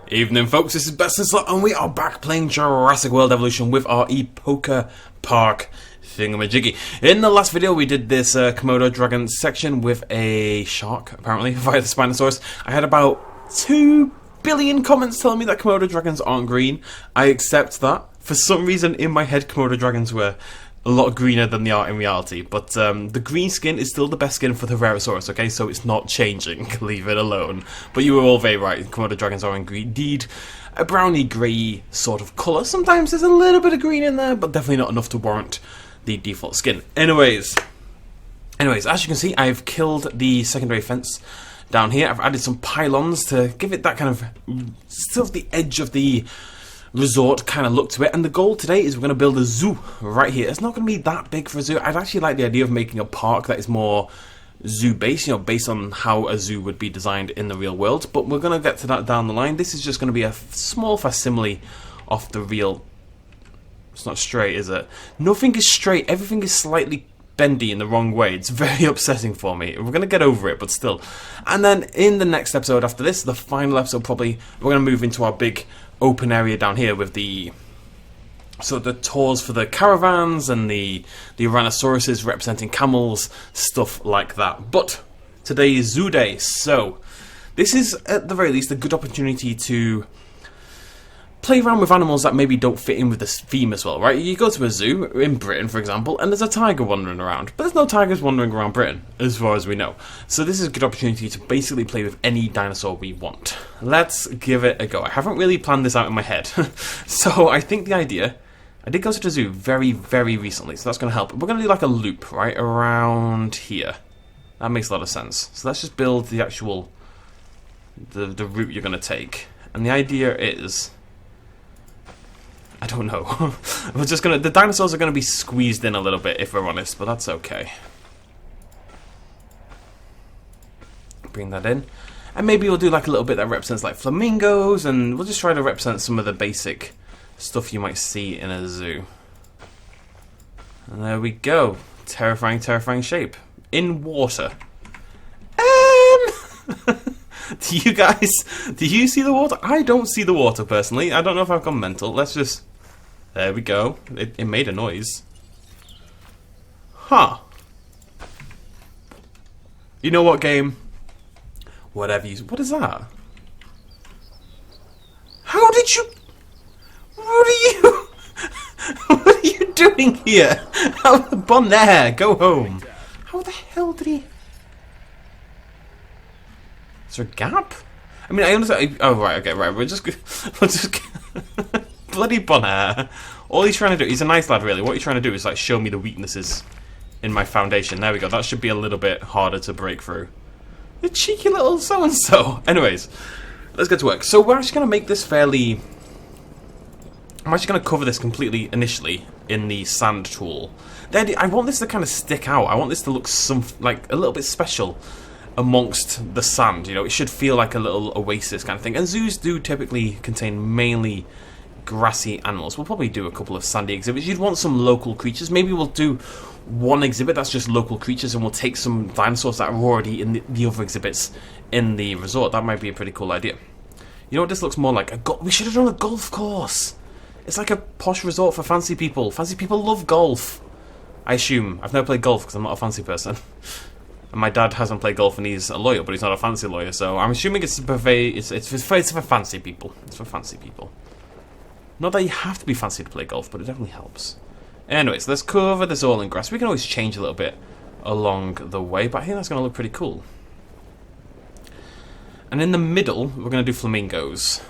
Evening folks, this is BestInSlot and we are back playing Jurassic World Evolution with our Época park thingamajiggy. In the last video we did this Komodo dragon section with a shark, apparently, via the Spinosaurus. I had about 2 billion comments telling me that Komodo dragons aren't green. I accept that. For some reason in my head Komodo dragons were a lot greener than they are in reality, but the green skin is still the best skin for the Rarosaurus, okay, so it's not changing, leave it alone. But you were all very right, Komodo dragons are indeed a browny grey sort of colour. Sometimes there's a little bit of green in there, but definitely not enough to warrant the default skin. Anyways, as you can see, I've killed the secondary fence down here. I've added some pylons to give it that kind of, still the edge of the resort kind of look to it, and the goal today is we're going to build a zoo right here. It's not going to be that big for a zoo. I'd actually like the idea of making a park that is more zoo based, you know, based on how a zoo would be designed in the real world, but we're going to get to that down the line. This is just going to be a small facsimile of the real. It's not straight, is it? Nothing is straight, everything is slightly bendy in the wrong way. It's very upsetting for me. We're going to get over it, but still. And then in the next episode after this, the final episode probably, we're going to move into our big open area down here with the tours for the caravans and the Tyrannosauruses representing camels, stuff like that. But today is zoo day, so this is at the very least a good opportunity to play around with animals that maybe don't fit in with this theme as well, right? You go to a zoo in Britain, for example, and there's a tiger wandering around, but there's no tigers wandering around Britain, as far as we know. So this is a good opportunity to basically play with any dinosaur we want. Let's give it a go. I haven't really planned this out in my head, so I think the idea, I did go to the zoo very, very recently, so that's going to help. We're going to do like a loop, right, around here. That makes a lot of sense. So let's just build the actual, the route you're going to take. And the idea is, I don't know. We're just gonna. The dinosaurs are gonna be squeezed in a little bit, if we're honest, but that's okay. Bring that in, and maybe we'll do like a little bit that represents like flamingos, and we'll just try to represent some of the basic stuff you might see in a zoo. And there we go. Terrifying, terrifying shape in water. Do you guys, do you see the water? I don't see the water personally. I don't know if I've gone mental. Let's just, there we go. It made a noise. Huh. You know what, game? Whatever you, what is that? How did you, what are you, what are you doing here? Bon air, go home. How the hell did he? Is there a gap? I mean, I understand. Oh, right, okay, right. We're just bloody Bon Air. All he's trying to do, he's a nice lad, really. What he's trying to do is like show me the weaknesses in my foundation. There we go. That should be a little bit harder to break through. The cheeky little so-and-so. Anyways, let's get to work. So we're actually going to make this fairly. I'm actually going to cover this completely initially in the sand tool. Then I want this to kind of stick out. I want this to look like a little bit special amongst the sand, you know. It should feel like a little oasis kind of thing. And zoos do typically contain mainly grassy animals. We'll probably do a couple of sandy exhibits. You'd want some local creatures. Maybe we'll do one exhibit that's just local creatures, and we'll take some dinosaurs that are already in the other exhibits in the resort. That might be a pretty cool idea. You know what this looks more like? We should have done a golf course. It's like a posh resort for fancy people. Fancy people love golf, I assume. I've never played golf because I'm not a fancy person. And my dad hasn't played golf and he's a lawyer, but he's not a fancy lawyer, so I'm assuming it's for fancy people. It's for fancy people. Not that you have to be fancy to play golf, but it definitely helps. Anyways, let's cover this all in grass. We can always change a little bit along the way, but I think that's going to look pretty cool. And in the middle, we're going to do flamingos.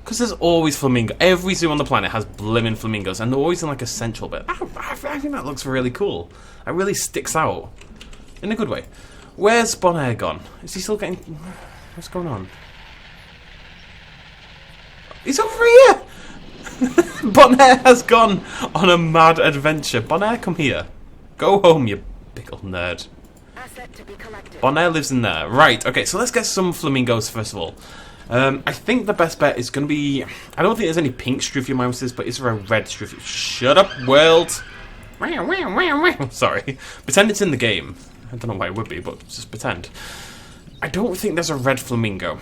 Because there's always flamingo. Every zoo on the planet has blimmin' flamingos, and they're always in like a central bit. I think that looks really cool. It really sticks out. In a good way. Where's Bon Air gone? Is he still getting... What's going on? He's over here! Bon Air has gone on a mad adventure. Bon Air, come here. Go home, you big old nerd. Bon Air lives in there. Right, okay, so let's get some flamingos first of all. I think the best bet is going to be... I don't think there's any pink Struthiomimuses, but is there a red Struthiomimus? Shut up, world! Sorry. Pretend it's in the game. I don't know why it would be, but just pretend. I don't think there's a red flamingo.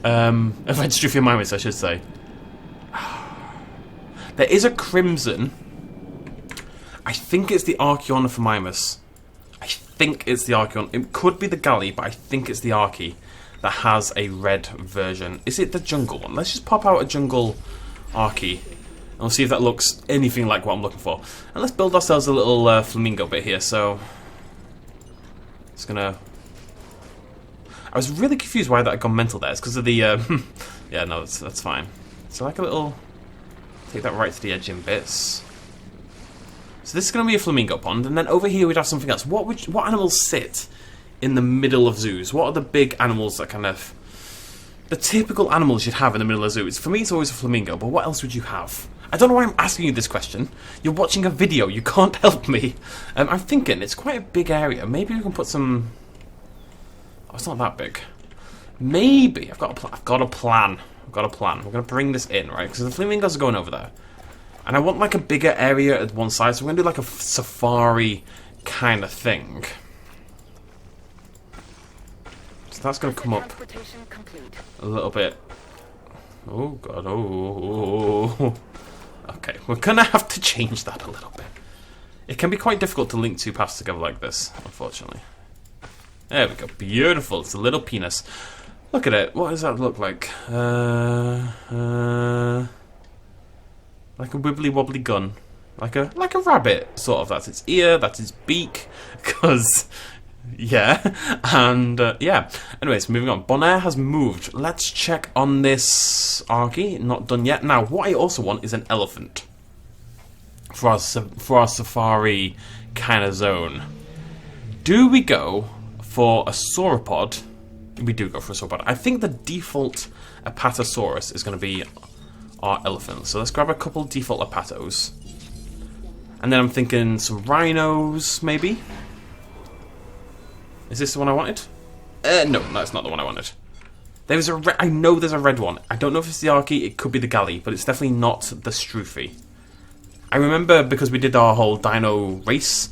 Flamingo, I should say. There is a crimson. I think it's the Archaeopneus. I think it's the Archeon. It could be the Galley, but I think it's the Archie that has a red version. Is it the jungle one? Let's just pop out a jungle Archie. And we'll see if that looks anything like what I'm looking for. And let's build ourselves a little flamingo bit here. So, it's gonna... I was really confused why that had gone mental there. It's because of the... yeah, no, that's fine. So like a little... Take that right to the edge in bits. So this is going to be a flamingo pond, and then over here we'd have something else. What animals sit in the middle of zoos? What are the big animals that kind of... The typical animals you'd have in the middle of zoos? For me it's always a flamingo, but what else would you have? I don't know why I'm asking you this question. You're watching a video, you can't help me. I'm thinking, it's quite a big area. Maybe we can put some... Oh, it's not that big. Maybe, I've got a plan. We're going to bring this in, right? Because the flamingos are going over there. And I want like a bigger area at one side, so we're going to do like a safari kind of thing. So that's going to come up a little bit. Oh god, oh. Okay, we're going to have to change that a little bit. It can be quite difficult to link two paths together like this, unfortunately. There we go, beautiful, it's a little penis. Look at it, what does that look like? Like a wibbly wobbly gun. Like a rabbit, sort of. That's its ear, that's its beak. Because, yeah. And, yeah. Anyways, moving on. Bonaire has moved. Let's check on this Archie. Not done yet. Now, what I also want is an elephant. For our safari kind of zone. Do we go for a sauropod? We do go for a sauropod. I think the default Apatosaurus is going to be our elephant. So let's grab a couple default Apatos. And then I'm thinking some rhinos, maybe? Is this the one I wanted? No, that's not the one I wanted. There's a I know there's a red one. I don't know if it's the Archie, it could be the Galley, but it's definitely not the Stroofy. I remember because we did our whole dino race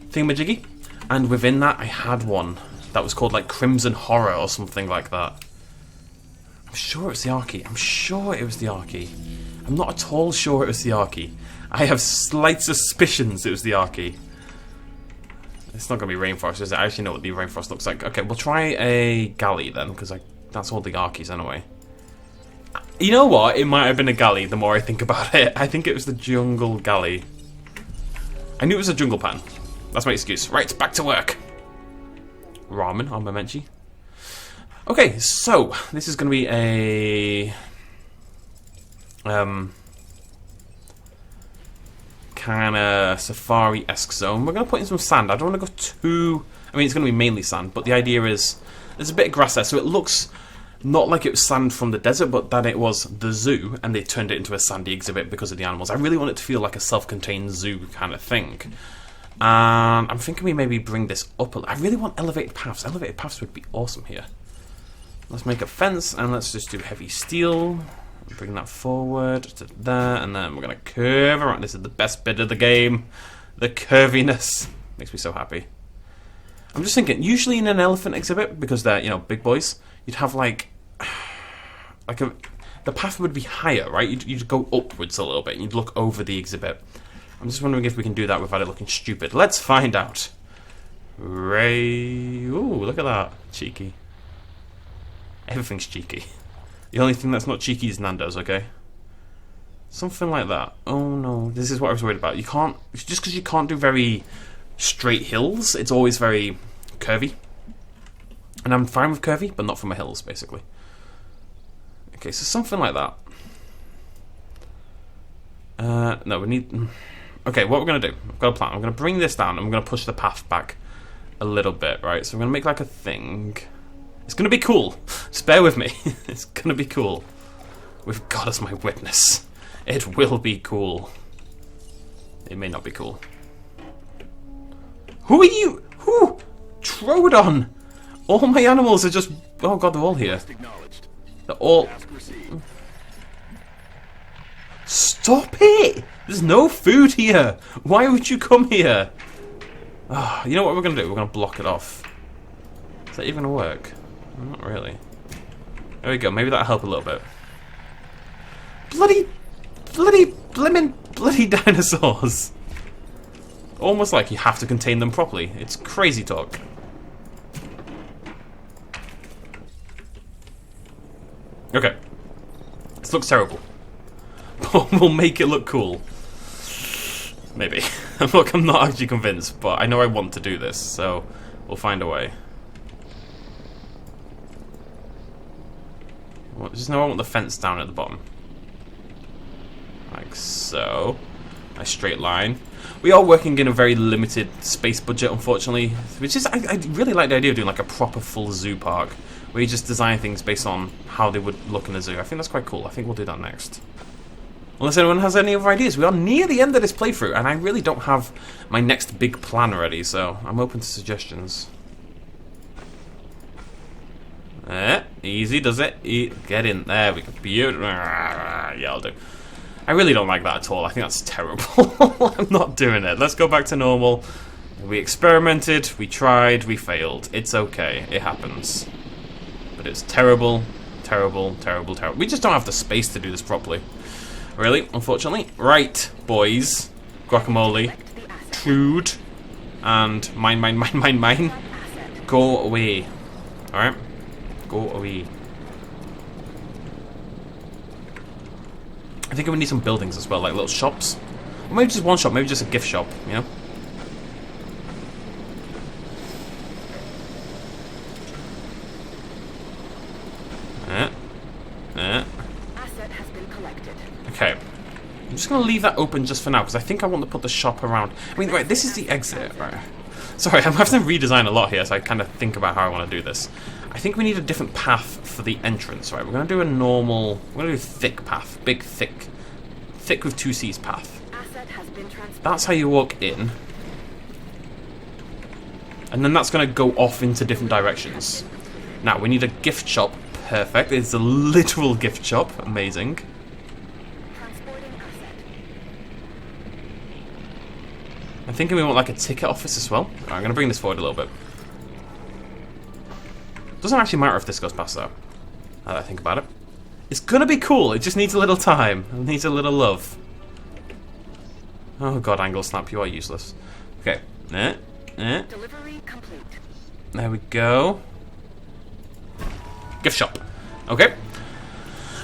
thingamajiggy, and within that I had one that was called like Crimson Horror or something like that. I'm sure it's the Archie. I'm sure it was the Archie. I'm not at all sure it was the Archie. I have slight suspicions it was the Archie. It's not going to be rainforest, is it? I actually know what the rainforest looks like. Okay, we'll try a Galley then, because that's all the Archies anyway. You know what? It might have been a Galley the more I think about it. I think it was the Jungle Galley. I knew it was a jungle pan. That's my excuse. Right, back to work. Ramen on my menchie. Okay, so this is going to be a kind of safari-esque zone. We're going to put in some sand. I don't want to go too... I mean, it's going to be mainly sand, but the idea is there's a bit of grass there, so it looks not like it was sand from the desert, but that it was the zoo, and they turned it into a sandy exhibit because of the animals. I really want it to feel like a self-contained zoo kind of thing. And I'm thinking we maybe bring this up I really want elevated paths. Elevated paths would be awesome here. Let's make a fence, and let's just do heavy steel. Bring that forward to there, and then we're going to curve around. This is the best bit of the game. The curviness. Makes me so happy. I'm just thinking, usually in an elephant exhibit, because they're, you know, big boys, you'd have like the path would be higher, right? You'd go upwards a little bit, and you'd look over the exhibit. I'm just wondering if we can do that without it looking stupid. Let's find out. Ray. Ooh, look at that. Cheeky. Everything's cheeky. The only thing that's not cheeky is Nando's, okay? Something like that. Oh no, this is what I was worried about. You can't, just because you can't do very straight hills, it's always very curvy. And I'm fine with curvy, but not for my hills, basically. Okay, so something like that. No, we need... Okay, what we're going to do, I've got a plan. I'm going to bring this down, and we're going to push the path back a little bit, right? So we're going to make like a thing... It's going to be cool. Just bear with me. It's going to be cool. With God as my witness. It will be cool. It may not be cool. Who are you? Who? Troodon! All my animals are just... Oh God, they're all here. They're all... Stop it! There's no food here. Why would you come here? Oh, you know what we're going to do? We're going to block it off. Is that even going to work? Not really. I'm There we go. Maybe that'll help a little bit. Bloody dinosaurs. Almost like you have to contain them properly. It's crazy talk. Okay. This looks terrible. But we'll make it look cool. Maybe. Look, I'm not actually convinced, but I know I want to do this, so we'll find a way. Well, just know I want the fence down at the bottom. Like so. Nice straight line. We are working in a very limited space budget, unfortunately. Which is, I really like the idea of doing like a proper full zoo park, where you just design things based on how they would look in a zoo. I think that's quite cool. I think we'll do that next. Unless anyone has any other ideas. We are near the end of this playthrough, and I really don't have my next big plan ready, so I'm open to suggestions. Easy, does it? Get in. There we go. Beautiful. Yeah, I'll do. I really don't like that at all. I think that's terrible. I'm not doing it. Let's go back to normal. We experimented, we tried, we failed. It's okay. It happens. But it's terrible, terrible, terrible, terrible. We just don't have the space to do this properly. Really, unfortunately. Right, boys. Guacamole. Food. And mine. Go away. Alright? Go away. I think we need some buildings as well, like little shops. Or maybe just one shop, maybe just a gift shop, you know? Asset has been collected. Okay. I'm just going to leave that open just for now, because I think I want to put the shop around. I mean, right, this is the exit, right? Sorry, I'm having to redesign a lot here, so I kind of think about how I want to do this. I think we need a different path for the entrance, right? We're going to do a normal, we're going to do a thick path. Big, thick. Thick with 2 C's path. Asset has been transported. That's how you walk in. And then that's going to go off into different directions. Now, we need a gift shop. Perfect. It's a literal gift shop. Amazing. Transporting asset. I'm thinking we want like a ticket office as well. Right, I'm going to bring this forward a little bit. Doesn't actually matter if this goes past though. Now that I think about it. It's going to be cool. It just needs a little time. It needs a little love. Oh god, angle snap. You are useless. Okay. Delivery complete. There we go. Gift shop. Okay.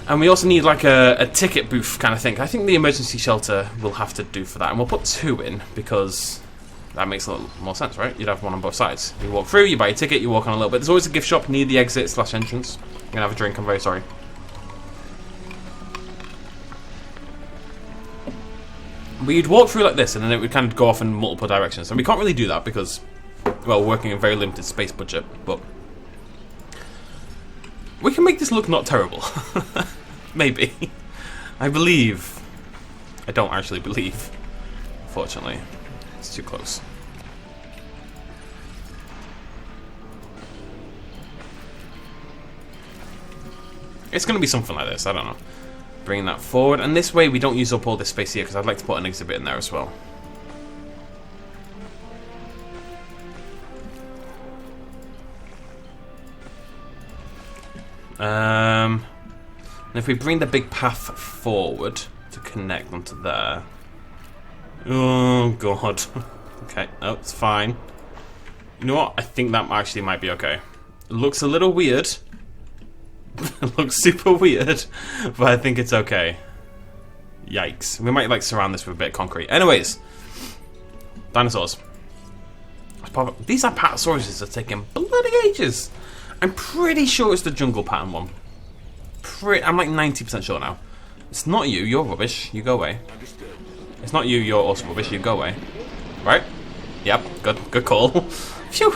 And we also need like a ticket booth kind of thing. I think the emergency shelter will have to do for that. And we'll put 2 in because that makes a little more sense, right? You'd have one on both sides. You walk through, you buy a ticket, you walk on a little bit. There's always a gift shop near the exit / entrance. I'm going to have a drink, I'm very sorry. But you'd walk through like this and then it would kind of go off in multiple directions. And we can't really do that because, well, we're working in a very limited space budget. But we can make this look not terrible. Maybe. I believe. I don't actually believe. Unfortunately. It's too close. It's going to be something like this. I don't know. Bring that forward. And this way we don't use up all this space here because I'd like to put an exhibit in there as well. And if we bring the big path forward to connect onto there. Oh god. Okay, no, it's fine. You know what? I think that actually might be okay. It looks a little weird. It looks super weird, but I think it's okay. Yikes. We might like surround this with a bit of concrete. Anyways. Dinosaurs. These Apatosauruses are taking bloody ages. I'm pretty sure it's the jungle pattern one. I'm like 90% sure now. It's not you, you're rubbish. You go away. It's not you, you're also rubbish. You go away. Right? Yep, good call. Phew.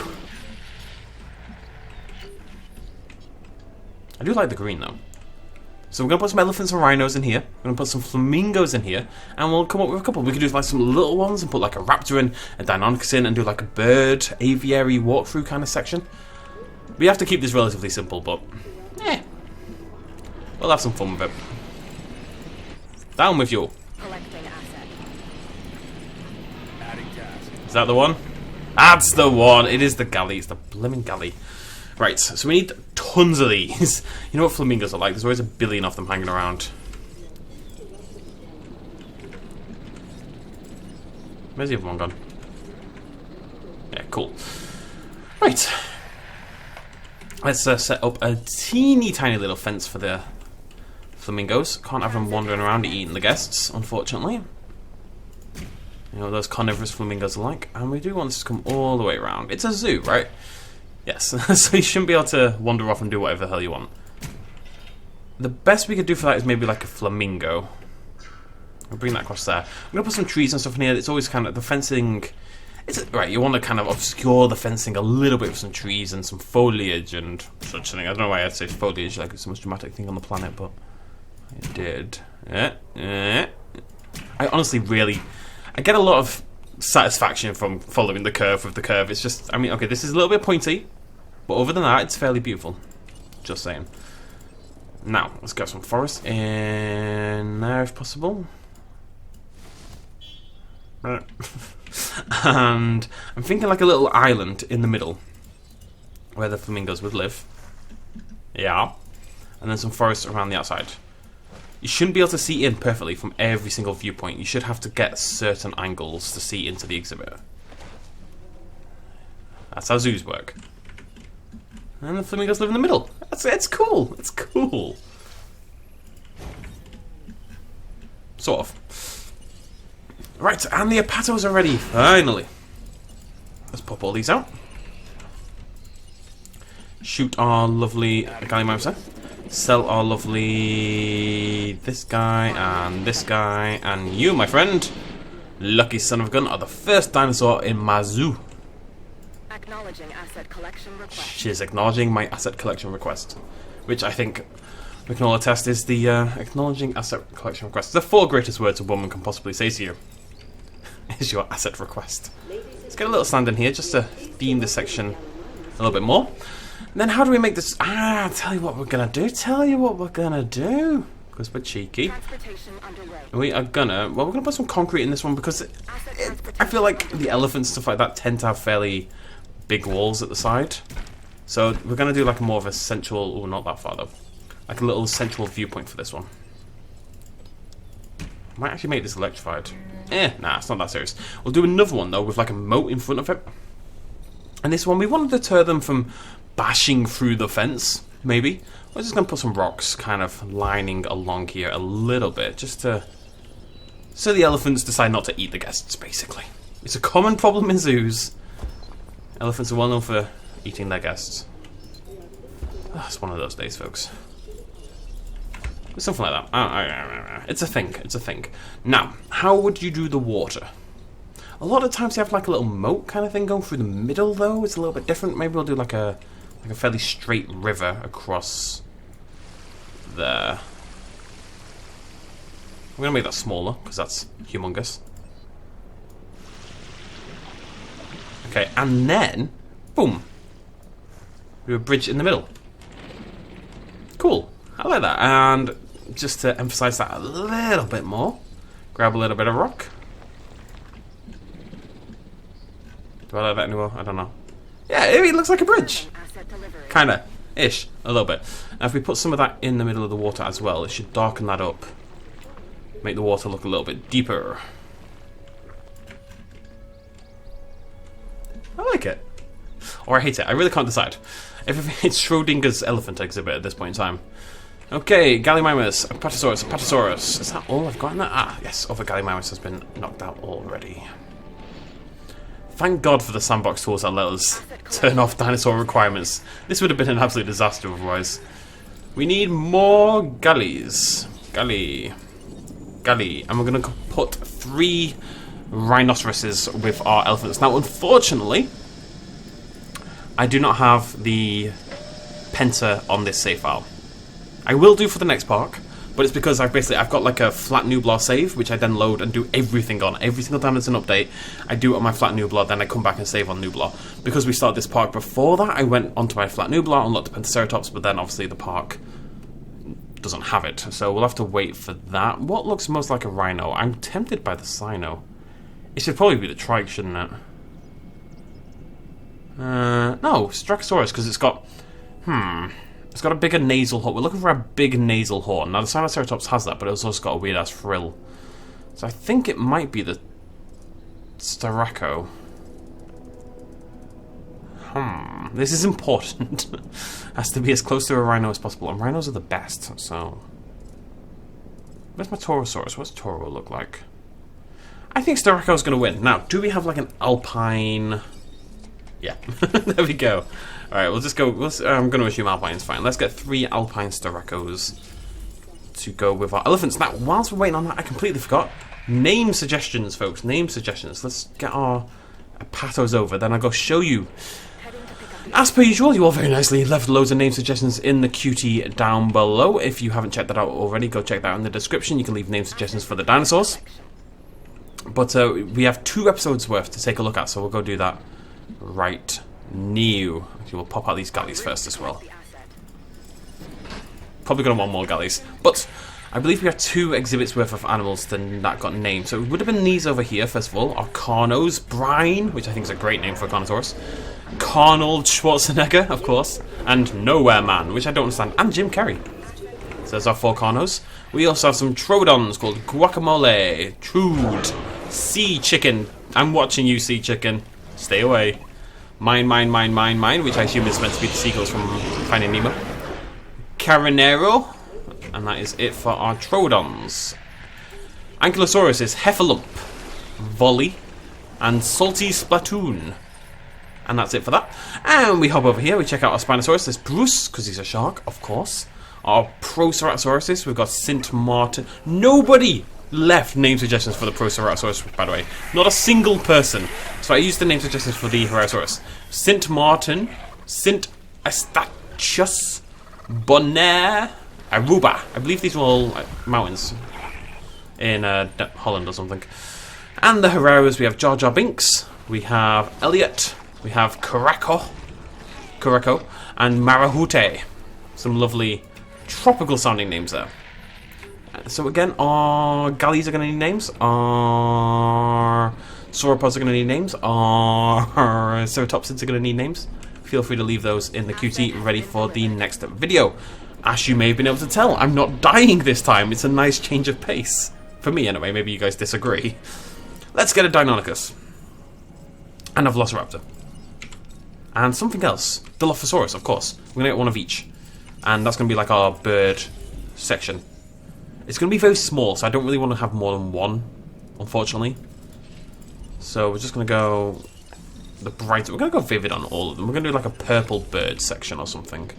I do like the green though. So we're going to put some elephants and rhinos in here. We're going to put some flamingos in here. And we'll come up with a couple. We could do like some little ones and put like a raptor in, a Deinonychus in, and do like a bird, aviary walkthrough kind of section. We have to keep this relatively simple, but we'll have some fun with it. Down with you. Collecting asset. Adding task. Is that the one? That's the one. It is the galley. It's the blimmin' galley. Right, so we need tons of these. You know what flamingos are like? There's always a billion of them hanging around. Where's the other one gone? Yeah, cool. Right. Let's set up a teeny tiny little fence for the flamingos. Can't have them wandering around eating the guests, unfortunately. You know what those carnivorous flamingos are like. And we do want this to come all the way around. It's a zoo, right? Yes. So you shouldn't be able to wander off and do whatever the hell you want. The best we could do for that is maybe like a flamingo. I'll bring that across there. I'm going to put some trees and stuff in here. It's always kind of the fencing. Right, you want to kind of obscure the fencing a little bit with some trees and some foliage and such thing. I don't know why I'd say foliage like it's the most dramatic thing on the planet, but I did. I honestly I get a lot of satisfaction from following the curve with the curve. It's just, I mean, okay, this is a little bit pointy, but other than that, it's fairly beautiful. Just saying. Now, let's get some forest in there if possible. And I'm thinking like a little island in the middle where the flamingos would live. Yeah. And then some forest around the outside. You shouldn't be able to see in perfectly from every single viewpoint. You should have to get certain angles to see into the exhibit. That's how zoos work. And the flamingos live in the middle. It's cool. It's cool. Sort of. Right, and the hepatos are ready, finally. Let's pop all these out. Shoot our lovely Gallimimus. Sell our lovely this guy, and you, my friend. Lucky son of a gun, are the first dinosaur in my zoo. Acknowledging asset collection request. She's acknowledging my asset collection request. Which I think we can all attest is the acknowledging asset collection request. The 4 greatest words a woman can possibly say to you. Is your asset request. Let's get a little stand in here just to theme this section a little bit more. And then how do we make this... tell you what we're going to do. Because we're cheeky. We are gonna... Well, we're going to put some concrete in this one because I feel like the elephants, stuff like that, tend to have fairly big walls at the side. So we're going to do like more of a central... Oh, not that far though. Like a little central viewpoint for this one. Might actually make this electrified. Nah, it's not that serious. We'll do another one though with like a moat in front of it. And this one, we want to deter them from bashing through the fence, maybe. We're just going to put some rocks kind of lining along here a little bit, just to... So the elephants decide not to eat the guests, basically. It's a common problem in zoos. Elephants are well known for eating their guests. It's one of those days, folks. Something like that. It's a thing. It's a thing. Now, how would you do the water? A lot of times you have like a little moat kind of thing going through the middle, though. It's a little bit different. Maybe we'll do like a fairly straight river across there. We're going to make that smaller, because that's humongous. Okay, and then, boom. We have a bridge in the middle. Cool. I like that. And just to emphasize that a little bit more, grab a little bit of rock. Do I like that anymore? I don't know. Yeah, it looks like a bridge. Kinda. Ish. A little bit. Now if we put some of that in the middle of the water as well, it should darken that up. Make the water look a little bit deeper. I like it. Or I hate it. I really can't decide. It's Schrodinger's elephant exhibit at this point in time. Okay, Gallimimus, Apatosaurus. Is that all I've got in that? Ah, yes, other Gallimimus has been knocked out already. Thank God for the sandbox tools that let us turn off dinosaur requirements. This would have been an absolute disaster otherwise. We need more gullies. Gully. And we're going to put 3 rhinoceroses with our elephants. Now, unfortunately, I do not have the penta on this save file. I will do for the next park, but it's because I've got like a flat Nublar save, which I then load and do everything on. Every single time there's an update, I do it on my flat Nublar, then I come back and save on Nublar. Because we started this park before that, I went onto my flat Nublar, unlocked the Pentaceratops, but then obviously the park doesn't have it, so we'll have to wait for that. What looks most like a rhino? I'm tempted by the cyno. It should probably be the trike, shouldn't it? No, Strachosaurus, because it's got... It's got a bigger nasal horn. We're looking for a big nasal horn. Now, the Sinoceratops has that, but it's also got a weird-ass frill. So I think it might be the Styraco. This is important. Has to be as close to a rhino as possible. And rhinos are the best, so... Where's my Taurosaurus? What's Toro look like? I think Styraco's going to win. Now, do we have like an alpine... Yeah, there we go. Alright, we'll just go... I'm going to assume alpine's fine. Let's get 3 alpine Styracos to go with our elephants. Now, whilst we're waiting on that, I completely forgot. Name suggestions, folks. Name suggestions. Let's get our patos over. Then I'll go show you. As per usual, you all very nicely left loads of name suggestions in the QT down below. If you haven't checked that out already, go check that out in the description. You can leave name suggestions for the dinosaurs. But we have 2 episodes worth to take a look at, so we'll go do that right now. Actually, we'll pop out these galleys first as well. Probably going to want more galleys. But I believe we have 2 exhibits worth of animals that got named. So it would have been these over here, first of all. Our Carnos, Brine, which I think is a great name for a Carnosaurus. Arnold Schwarzenegger, of course. And Nowhere Man, which I don't understand. And Jim Carrey. So there's our 4 Carnos. We also have some Troodons called Guacamole, Trude, Sea Chicken. I'm watching you, Sea Chicken. Stay away. Mine, which I assume is meant to be the seagulls from Finding Nemo. Carinero. And that is it for our Troodons. Ankylosaurus is Heffalump, Volley, and Salty Splatoon. And that's it for that. And we hop over here, we check out our Spinosaurus. There's Bruce, because he's a shark, of course. Our Proceratosaurus, we've got Sint Martin. Nobody left name suggestions for the Proceratosaurus, by the way. Not a single person. So I used the name suggestions for the Herosaurus. Sint Martin, Sint Eustachus, Bonaire, Aruba. I believe these were all mountains in Holland or something. And the Herreras, we have Jar Jar Binks, we have Elliot, we have Caraco, and Marahute. Some lovely tropical sounding names there. So again, our galleys are going to need names, our sauropods are going to need names, our ceratopsids are going to need names. Feel free to leave those in the QT ready for the next video. As you may have been able to tell, I'm not dying this time. It's a nice change of pace. For me anyway, maybe you guys disagree. Let's get a Deinonychus. And a Velociraptor. And something else. Dilophosaurus, of course. We're going to get one of each. And that's going to be like our bird section. It's going to be very small, so I don't really want to have more than one, unfortunately. So we're just going to go the bright. We're going to go vivid on all of them. We're going to do like a purple bird section or something.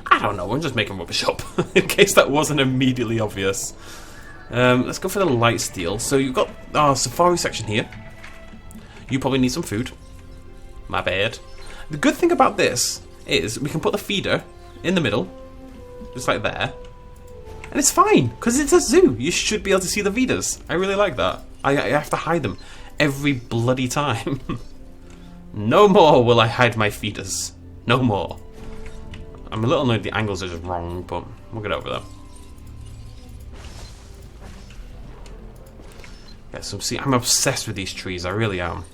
I don't know, I'm just making rubbish up. In case that wasn't immediately obvious. Let's go for the light steel. So you've got our safari section here. You probably need some food. My bad. The good thing about this is we can put the feeder in the middle. Just like there. And it's fine, because it's a zoo. You should be able to see the feeders. I really like that. I have to hide them every bloody time. No more will I hide my feeders. No more. I'm a little annoyed the angles are just wrong, but we'll get over that. Get some see. I'm obsessed with these trees. I really am.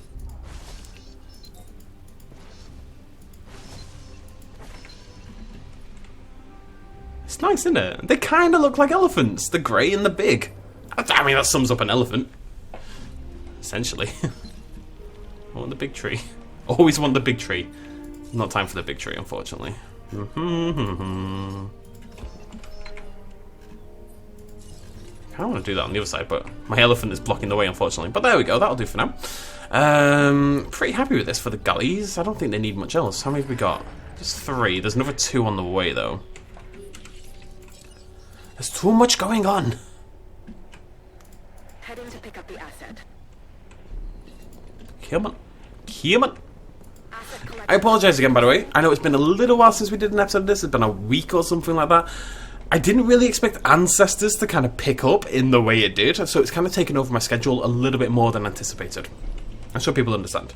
It's nice, isn't it? They kind of look like elephants. The grey and the big. I mean, that sums up an elephant. Essentially. I want the big tree. Always want the big tree. Not time for the big tree, unfortunately. I don't want to do that on the other side, but my elephant is blocking the way, unfortunately. But there we go, that'll do for now. Pretty happy with this for the gullies. I don't think they need much else. How many have we got? Just 3. There's another 2 on the way, though. There's too much going on. Heading to pick up the asset. Come on. Come on. I apologise again, by the way. I know it's been a little while since we did an episode of this. It's been a week or something like that. I didn't really expect Ancestors to kind of pick up in the way it did, so it's kind of taken over my schedule a little bit more than anticipated. I'm sure people understand.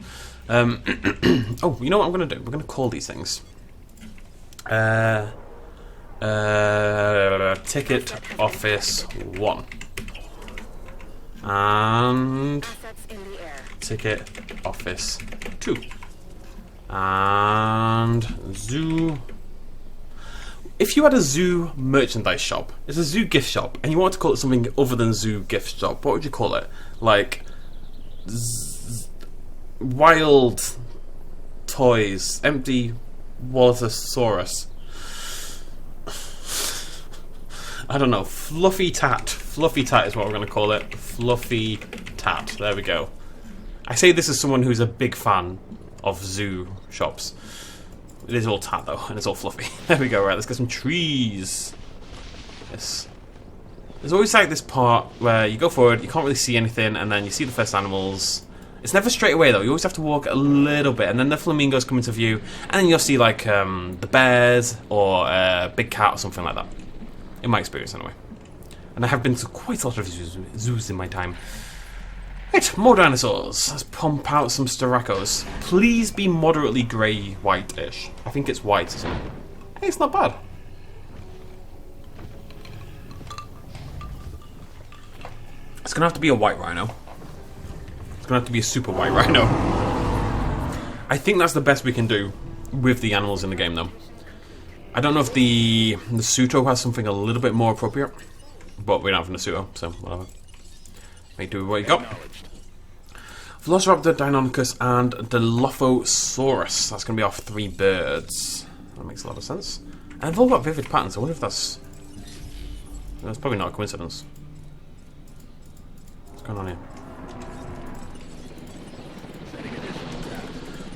Oh, you know what I'm going to do? We're going to call these things. Ticket Office 1. And Ticket Office 2. And Zoo. If you had a zoo merchandise shop, it's a zoo gift shop, and you want to call it something other than zoo gift shop, what would you call it? Like wild toys, empty Wallosaurus. I don't know. Fluffy Tat. Fluffy Tat is what we're going to call it. Fluffy Tat. There we go. I say this as someone who's a big fan of zoo shops. It is all tat though, and it's all fluffy. There we go. Right, let's get some trees. Yes. There's always like this part where you go forward, you can't really see anything, and then you see the first animals. It's never straight away though. You always have to walk a little bit, and then the flamingos come into view, and then you'll see like the bears or a big cat or something like that. In my experience, anyway. And I have been to quite a lot of zoos in my time. Right, more dinosaurs. Let's pump out some Steracos. Please be moderately grey-white-ish. I think it's white, isn't it? Hey, it's not bad. It's gonna have to be a white rhino. It's gonna have to be a super white rhino. I think that's the best we can do with the animals in the game, though. I don't know if the Nasuto has something a little bit more appropriate, but we don't have a Nasuto, so whatever. Make do with what you got. Velociraptor, Deinonychus, and Dilophosaurus. That's going to be our 3 birds. That makes a lot of sense. And they've all got vivid patterns. I wonder if that's probably not a coincidence. What's going on here?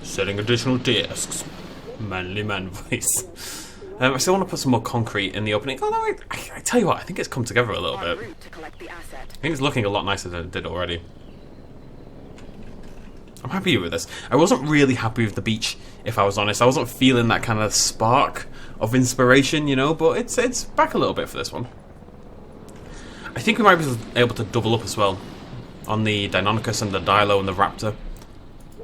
Setting additional discs. Manly man voice. I still want to put some more concrete in the opening. Oh no, I tell you what, I think it's come together a little bit. I think it's looking a lot nicer than it did already. I'm happy with this. I wasn't really happy with the beach, if I was honest. I wasn't feeling that kind of spark of inspiration, you know, but it's back a little bit for this one. I think we might be able to double up as well on the Deinonychus and the Dilo and the Raptor.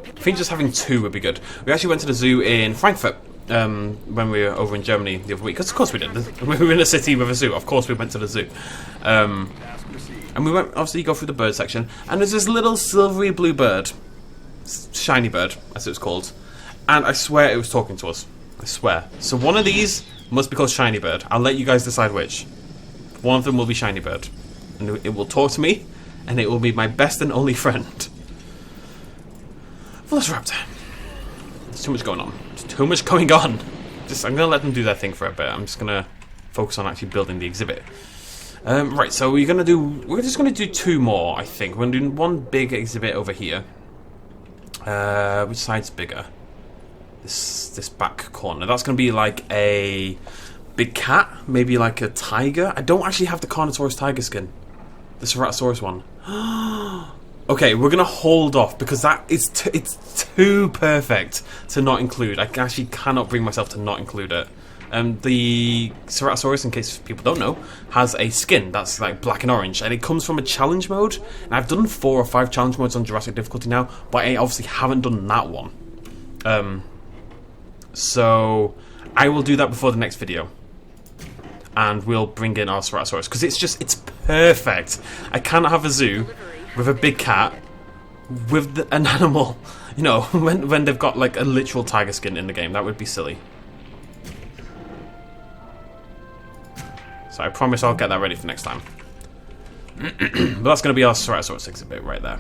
I think just having 2 would be good. We actually went to the zoo in Frankfurt when we were over in Germany the other week. Because of course we did. We were in a city with a zoo. Of course we went to the zoo. And we went, obviously you go through the bird section, and there's this little silvery blue bird. Shiny bird, as it was called. And I swear it was talking to us. I swear. So one of these must be called Shiny Bird. I'll let you guys decide which. One of them will be Shiny Bird. And it will talk to me, and it will be my best and only friend. Velociraptor. There's too much going on. There's too much going on. I'm going to let them do their thing for a bit. I'm just going to focus on actually building the exhibit. Right, so we're just going to do 2 more, I think. We're going to do one big exhibit over here. Which side's bigger? This back corner. That's going to be like a big cat, maybe like a tiger. I don't actually have the Carnotaurus tiger skin. The Ceratosaurus one. Okay, we're going to hold off because it's too perfect to not include. I actually cannot bring myself to not include it. The Ceratosaurus, in case people don't know, has a skin that's like black and orange, and it comes from a challenge mode. And I've done 4 or 5 challenge modes on Jurassic difficulty now, but I obviously haven't done that one. So I will do that before the next video, and we'll bring in our Ceratosaurus because it's perfect. I cannot have a zoo with a big cat with an animal, you know, when they've got like a literal tiger skin in the game. That would be silly. So I promise I'll get that ready for next time. But that's going to be our Ceratosaurus exhibit right there.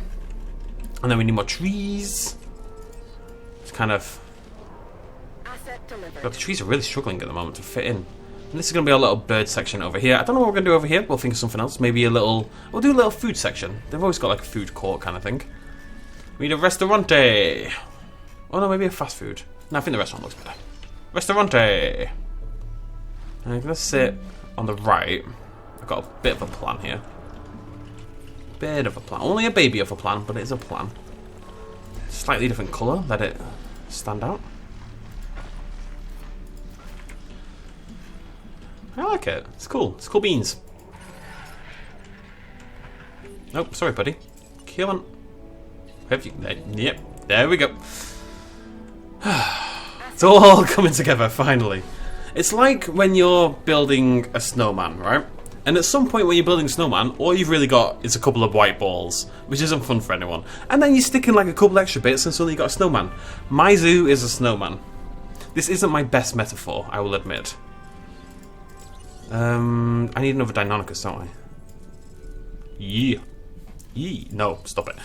And then we need more trees. It's kind of... But the trees are really struggling at the moment to fit in. And this is going to be our little bird section over here. I don't know what we're going to do over here. We'll think of something else. Maybe a little... We'll do a little food section. They've always got like a food court kind of thing. We need a restaurante. Oh no, maybe a fast food. No, I think the restaurant looks better. Restaurante. I'm going to sit on the right. I've got a bit of a plan here. Bit of a plan. Only a baby of a plan, but it is a plan. Slightly different colour. Let it stand out. I like it. It's cool. It's cool beans. Nope, sorry, buddy. Come on. Yep, there we go. It's all coming together, finally. It's like when you're building a snowman, right? And at some point when you're building a snowman, all you've really got is a couple of white balls, which isn't fun for anyone. And then you stick in like a couple extra bits and suddenly you've got a snowman. My zoo is a snowman. This isn't my best metaphor, I will admit. I need another Deinonychus, don't I? Yeah. No, stop it.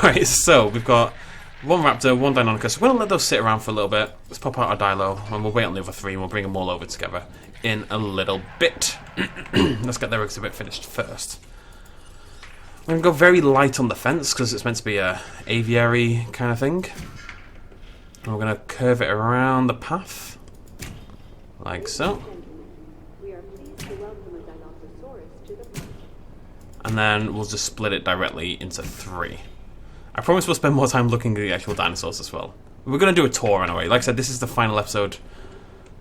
Right, so we've got one raptor, one Deinonychus. We're going to let those sit around for a little bit. Let's pop out our Dilo, and we'll wait on the other three, and we'll bring them all over together in a little bit. Let's get their exhibit finished first. We're going to go very light on the fence, because it's meant to be a aviary kind of thing. And we're going to curve it around the path, like so. And then we'll just split it directly into 3. I promise we'll spend more time looking at the actual dinosaurs as well. We're going to do a tour anyway. Like I said, this is the final episode.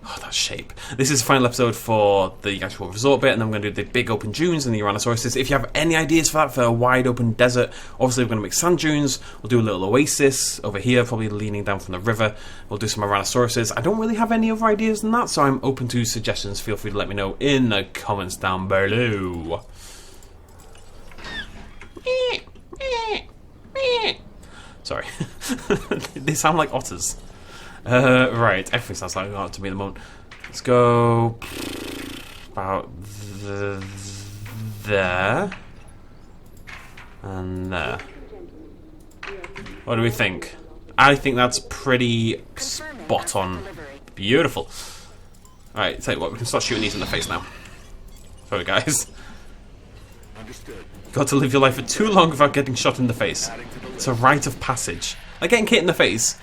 Oh, that shape. This is the final episode for the actual resort bit, and then we're going to do the big open dunes and the Uranusauruses. If you have any ideas for that, for a wide open desert, obviously we're going to make sand dunes. We'll do a little oasis over here, probably leaning down from the river. We'll do some Uranusauruses. I don't really have any other ideas than that, so I'm open to suggestions. Feel free to let me know in the comments down below. Sorry. They sound like otters. Right, everything sounds like an otter to me at the moment. Let's go about there and there. What do we think? I think that's pretty spot on. Beautiful. Alright, tell you what, we can start shooting these in the face now. Sorry guys. Got to live your life for too long without getting shot in the face. It's a rite of passage. Like getting hit in the face,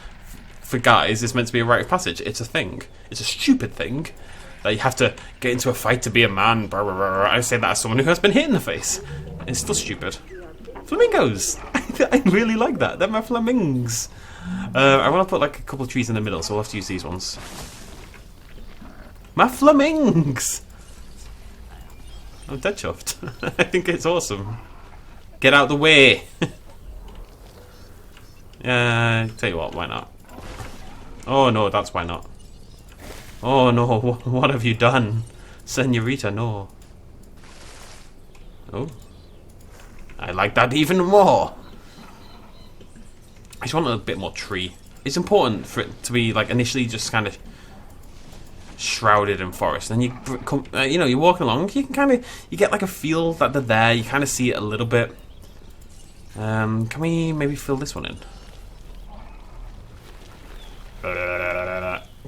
for guys, is meant to be a rite of passage. It's a thing. It's a stupid thing that you have to get into a fight to be a man. Blah, blah, blah. I say that as someone who has been hit in the face. It's still stupid. Flamingos! I really like that. They're my flamings. I want to put like a couple of trees in the middle, so we'll have to use these ones. My flamings! I'm dead chuffed. I think it's awesome. Get out the way! Tell you what, why not? Oh no, that's why not. Oh no, what have you done? Senorita, no. Oh. I like that even more! I just want a bit more tree. It's important for it to be like initially just kind of shrouded in forest. Then you come, you know, you're walking along. You can kind of you get like a feel that they're there. You kind of see it a little bit. Can we maybe fill this one in?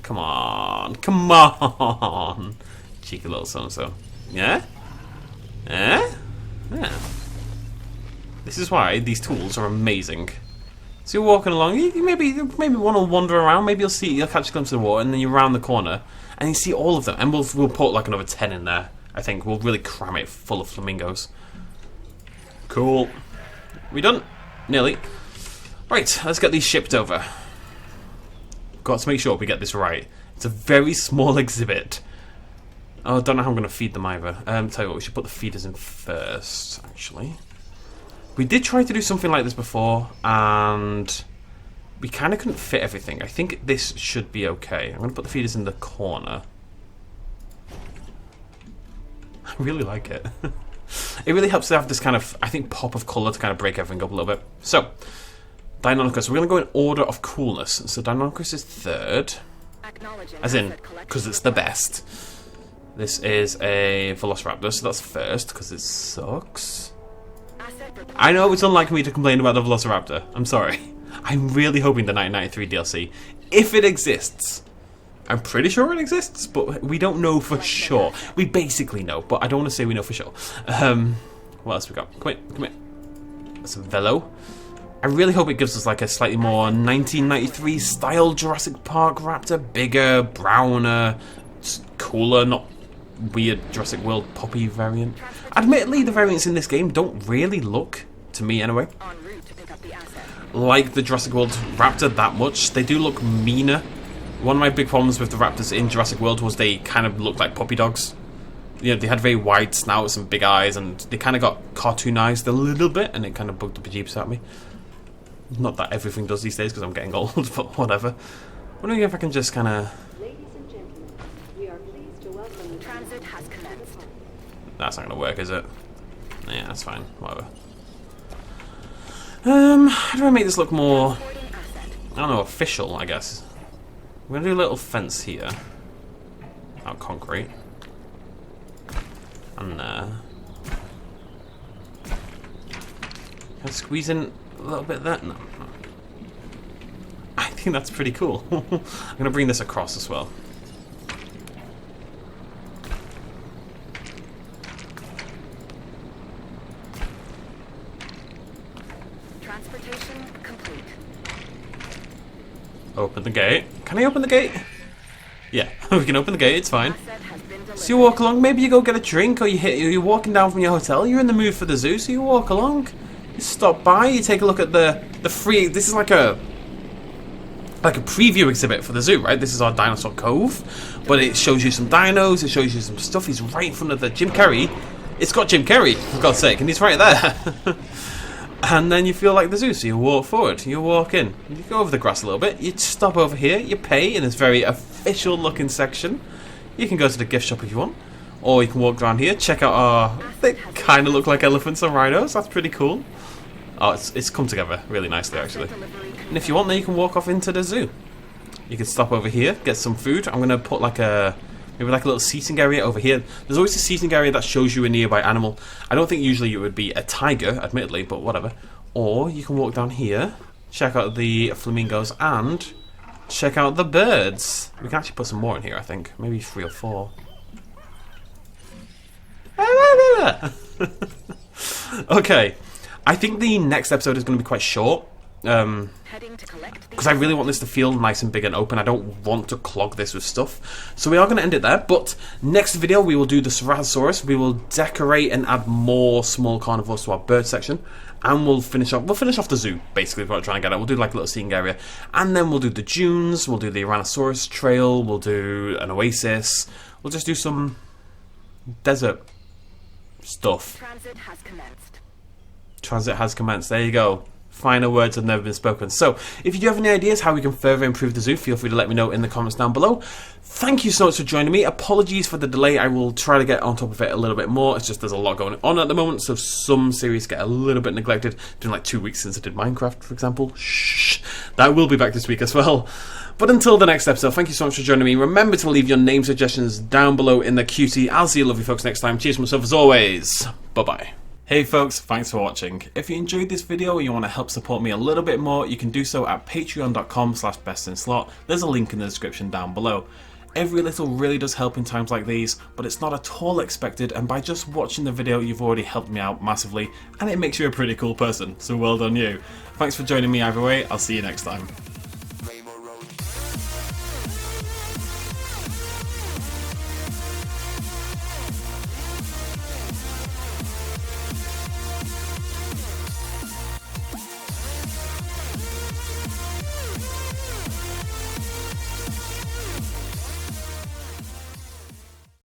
Come on, come on, cheeky little so-and-so. Yeah, yeah. This is why these tools are amazing. So you're walking along, you maybe want to wander around. Maybe you'll catch a glimpse of the water, and then you're around the corner, and you see all of them. And we'll put like another 10 in there. I think we'll really cram it full of flamingos. Cool. We done? Nearly. Right, let's get these shipped over. Got to make sure we get this right. It's a very small exhibit. Oh, I don't know how I'm going to feed them either. Tell you what, we should put the feeders in first, actually. We did try to do something like this before, and we kind of couldn't fit everything. I think this should be okay. I'm going to put the feeders in the corner. I really like it. It really helps to have this kind of, I think, pop of colour to kind of break everything up a little bit. So, Deinonychus. We're going to go in order of coolness. So Deinonychus is 3rd. As in, because it's the best. This is a Velociraptor, so that's 1st, because it sucks. I know it's unlike me to complain about the Velociraptor. I'm sorry. I'm really hoping the 1993 DLC, if it exists, I'm pretty sure it exists, but we don't know for sure. We basically know, but I don't want to say we know for sure. What else we got? Come here. That's a Velo. I really hope it gives us like a slightly more 1993 style Jurassic Park raptor. Bigger, browner, cooler, not weird Jurassic World poppy variant. Admittedly, the variants in this game don't really look, to me anyway, like the Jurassic World raptor that much. They do look meaner. One of my big problems with the raptors in Jurassic World was they kind of looked like puppy dogs. You know, they had very wide snouts and big eyes, and they kind of got cartoonized a little bit, and it kind of bugged the bejeeps out of me. Not that everything does these days, because I'm getting old, but whatever. Wondering if I can just kind of... Ladies and gentlemen, we are pleased to welcome you. Transit has commenced. That's not going to work, is it? Yeah, that's fine. Whatever. How do I make this look more... I don't know, official, I guess. We're going to do a little fence here. Out concrete. And can I squeeze in a little bit of that? No. I think that's pretty cool. I'm going to bring this across as well. Transportation complete. Open the gate. Can I open the gate? Yeah, we can open the gate, it's fine. Asset has been delivered. So you walk along, maybe you go get a drink, or you're walking down from your hotel, you're in the mood for the zoo, so you walk along. You stop by, you take a look at the free, this is like a preview exhibit for the zoo, right? This is our dinosaur cove, but it shows you some dinos, it shows you some stuff. He's right in front of the Jim Carrey. It's got Jim Carrey, for God's sake, and he's right there. And then you feel like the zoo, so you walk forward, you walk in, you go over the grass a little bit, you stop over here, you pay in this very official looking section. You can go to the gift shop if you want, or you can walk around here, check out our, they kind of look like elephants and rhinos, that's pretty cool. Oh, it's come together really nicely actually. And if you want, then you can walk off into the zoo. You can stop over here, get some food. I'm going to put maybe like a little seating area over here. There's always a seating area that shows you a nearby animal. I don't think usually it would be a tiger, admittedly, but whatever. Or you can walk down here, check out the flamingos, and check out the birds. We can actually put some more in here, I think. Maybe 3 or 4. Okay. I think the next episode is going to be quite short. Because I really want this to feel nice and big and open. I don't want to clog this with stuff. So we are going to end it there. But next video we will do the Ceratosaurus. We will decorate and add more small carnivores to our bird section. And we'll finish off the zoo, basically, what I'm trying to get at. We'll do like a little seating area. And then we'll do the dunes, we'll do the Tyrannosaurus trail, we'll do an oasis. We'll just do some desert stuff. Transit has commenced. Transit has commenced. There you go. Final words have never been spoken. So, if you do have any ideas how we can further improve the zoo, feel free to let me know in the comments down below. Thank you so much for joining me. Apologies for the delay. I will try to get on top of it a little bit more. It's just there's a lot going on at the moment, so some series get a little bit neglected. It's been like 2 weeks since I did Minecraft, for example. Shh. That will be back this week as well. But until the next episode, thank you so much for joining me. Remember to leave your name suggestions down below in the QT. I'll see you lovely folks next time. Cheers myself as always. Bye-bye. Hey folks, thanks for watching. If you enjoyed this video and you want to help support me a little bit more, you can do so at patreon.com/bestinslot. There's a link in the description down below. Every little really does help in times like these, but it's not at all expected, and by just watching the video you've already helped me out massively, and it makes you a pretty cool person, so well done you. Thanks for joining me either way, I'll see you next time.